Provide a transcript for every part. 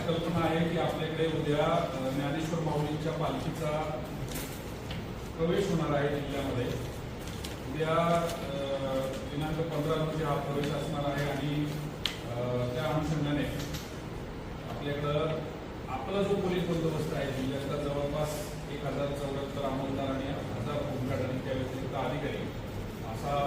कल्पना आहे की आपल्याकडे उद्या ज्ञानेश्वर माऊलींच्या पालखीचा प्रवेश होणार आहे जिल्ह्यामध्ये। उद्या दिनांक 15 रोजी हा प्रवेश असणार आहे आणि त्या अनुषंगाने आपल्याकडं आपला जो पोलीस बंदोबस्त आहे जिल्ह्यातला जवळपास 1074 अंमलदार आणि 1000 होमगार्ड आणि त्या व्यतिरिक्त अधिकारी असा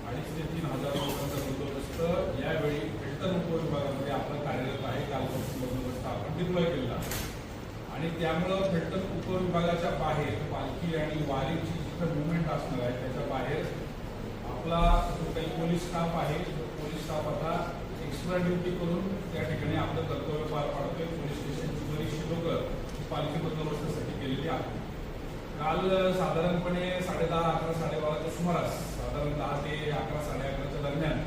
2,500 ते 3,000 लोकांचा बंदोबस्त यावेळी फलटण उपविभागामध्ये आपला कार्यरत आहे। कालपासून बंदोबस्त आपण डिप्लॉय केला आणि त्यामुळं फलटण उपविभागाच्या बाहेर पालखी आणि वारीची जिथं मुवमेंट असणार आहे त्याच्या बाहेर आपला जो काही पोलीस स्टाफ आहे पोलीस स्टाफ आता एक्स्ट्रा ड्युटी करून त्या ठिकाणी आपलं कर्तव्य पार पाडतोय। पोलीस स्टेशनची बरीचशी लोकं पालखी बंदोबस्तासाठी गेलेली आहेत। काल साधारणपणे 10:30, 11, 12:30च्या सुमारास साधारण 10 ते 11, 11:30च्या दरम्यान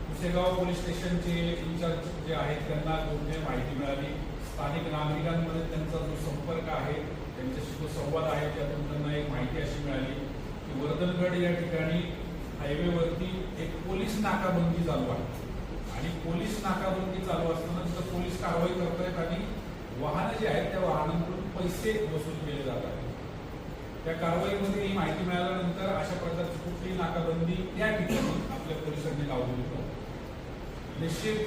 पुसेगाव पोलीस स्टेशनचे इन्चार्ज जे आहेत त्यांना गोपनीय माहिती मिळाली। स्थानिक नागरिकांमध्ये त्यांचा जो संपर्क आहे त्यांच्याशी जो संवाद आहे त्यातून त्यांना एक माहिती अशी मिळाली की वर्धनगड या ठिकाणी हायवेवरती एक पोलीस नाकाबंदी चालू आहे आणि पोलीस नाकाबंदी चालू असताना तिथं पोलीस कारवाई करतायत आणि वाहनं जे आहेत त्या वाहनांकडून पैसे वसूल केले जात आहेत। त्या कारवाईमध्ये ही माहिती मिळाल्यानंतर अशा प्रकारची कुठलीही नाकाबंदी त्या ठिकाणी आपल्या पोलिसांनी लावली होती। निश्चित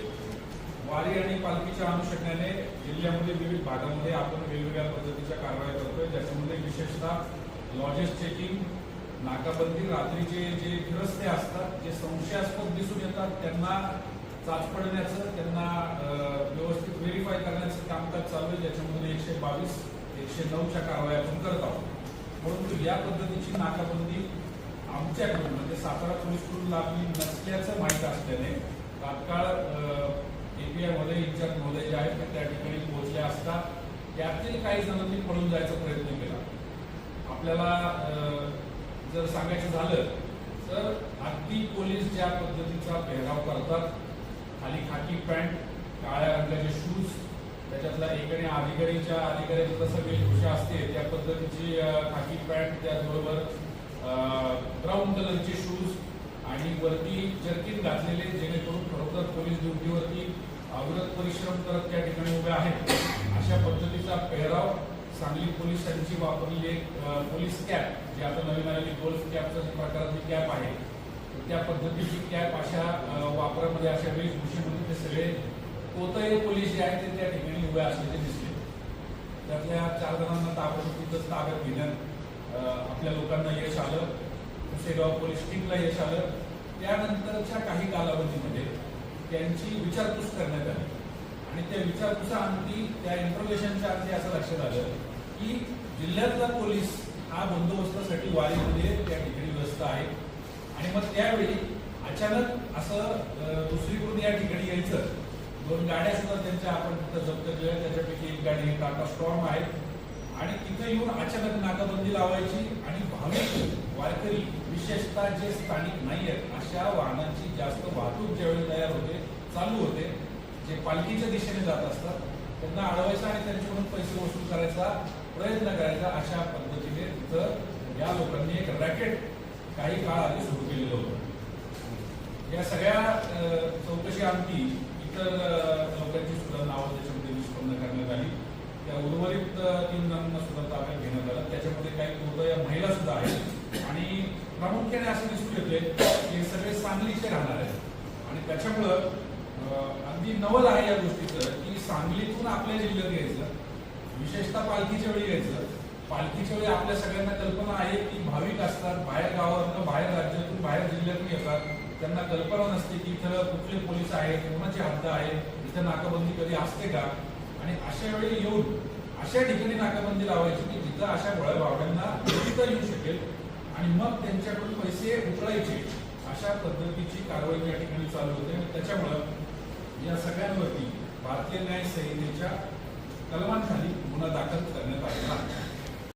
वारी आणि पालखीच्या अनुषंगाने जिल्ह्यामध्ये विविध भागामध्ये आपण वेगवेगळ्या पद्धतीच्या कारवाया करतोय, ज्याच्यामध्ये विशेषतः लॉजेस चेकिंग, नाकाबंदी, रात्रीचे जे फिरस्ते असतात जे संशयास्पद दिसून येतात त्यांना चाचपडण्याचं त्यांना व्यवस्थित व्हेरीफाय करण्याचं कामकाज चालू आहे, ज्याच्यामध्ये 122, 109च्या कारवाया आपण करत आहोत। परंतु या पद्धतीची नाकाबंदी आमच्याकडून म्हणजे सातारा पोलीसकडून लागली नसल्याचं माहीत असल्याने तात्काळ API मध्ये इन्चार्ज महोदय जे आहेत ते त्या ठिकाणी पोहोचले असता त्यातील काही जणांनी पळून जायचा प्रयत्न केला। आपल्याला जर सांगायचं झालं तर अगदी पोलीस ज्या पद्धतीचा पेहराव करतात, खाली खाकी पॅन्ट, काळ्या रंगाचे शूज, त्याच्यातला एकाने अधिकाऱ्याची जसं वेशभूषा असते त्या पद्धतीची खाकी पॅन्ट, त्याचबरोबर ब्राऊन कलरचे शूज आणि वरती जर्किन घातलेले, जेणेकरून खरोखर पोलीस ड्युटीवरती अविरत परिश्रम करत त्या ठिकाणी उभे आहेत अशा पद्धतीचा पेहराव सांगली पोलिसांची वापरलेली एक पोलीस कॅप जी आता नवीन आलेली गोल्फ कॅपचा जी प्रकारातली कॅप आहे त्या पद्धतीची कॅप अशा वापरामध्ये अशा वेशभूषेमध्ये ते सगळे कोतये पोलीस जे आहेत ते त्या ठिकाणी उभे असलेले दिसले। त्यातल्या 4 जणांना ताब्यात घेण्यात आपल्या लोकांना यश आलं, पुसेगाव पोलीस टीमला यश आलं। त्यानंतरच्या काही कालावधीमध्ये त्यांची विचारपूस करण्यात आली आणि त्या विचारपूसाअंती त्या इंट्रोगेशनच्या अंती असं लक्षात आलं की जिल्ह्यातला पोलीस हा बंदोबस्तासाठी वारीमध्ये त्या ठिकाणी व्यस्त आहे आणि मग त्यावेळी अचानक असं दुसरीकडून या ठिकाणी यायचं। 2 गाड्या सुद्धा त्यांच्या आपण तिथं जप्त केल्या, त्याच्यापैकी एक गाडी टाटा स्टॉर्म आहे आणि तिथं येऊन अचानक नाकाबंदी लावायची आणि भाविक वारकरी विशेषतः जे स्थानिक नाही आहेत अशा वाहनांची जास्त वाहतूक ज्यावेळी तयार होते चालू होते, जे पालखीच्या दिशेने जात असतात त्यांना अडवायचा आणि त्यांच्याकडून पैसे वसूल करायचा प्रयत्न करायचा अशा पद्धतीने तिथं या लोकांनी एक रॅकेट काही काळ आधी सुरू केलेलं होतं। या सगळ्या चौकशी अंती इतर लोकांची सुद्धा नावं त्याच्यामध्ये निष्पन्न करण्यात आली। त्या उर्वरित 3 जणांना सुद्धा ताब्यात घेण्यात आलं, त्याच्यामध्ये काही कोतया महिला सुद्धा आहेत आणि प्रामुख्याने असं दिसून येते की सगळे सांगलीचे राहणार आहेत आणि त्याच्यामुळं अगदी नवल आहे या गोष्टीचं की सांगलीतून आपल्या जिल्ह्यात यायचं, विशेषतः पालखीच्या वेळी यायचं। पालखीच्या वेळी आपल्या सगळ्यांना कल्पना आहे की भाविक असतात, बाहेर गावातून, बाहेर राज्यातून, बाहेर जिल्ह्यातून येतात, त्यांना कल्पना नसते की इथं कुठले पोलीस आहेत, कोणाची हद्द आहे, इथं नाकाबंदी कधी असते का आणि अशा वेळी येऊन अशा ठिकाणी नाकाबंदी लावायची की जिथं अशा भोळ्याभावड्यांना येऊ शकेल आणि मग त्यांच्याकडून पैसे उकळायचे अशा पद्धतीची कारवाई या ठिकाणी चालू होते आणि त्याच्यामुळं या सगळ्यांवरती भारतीय न्याय संहितेच्या कलमांखाली गुन्हा दाखल करण्यात आलेला आहे।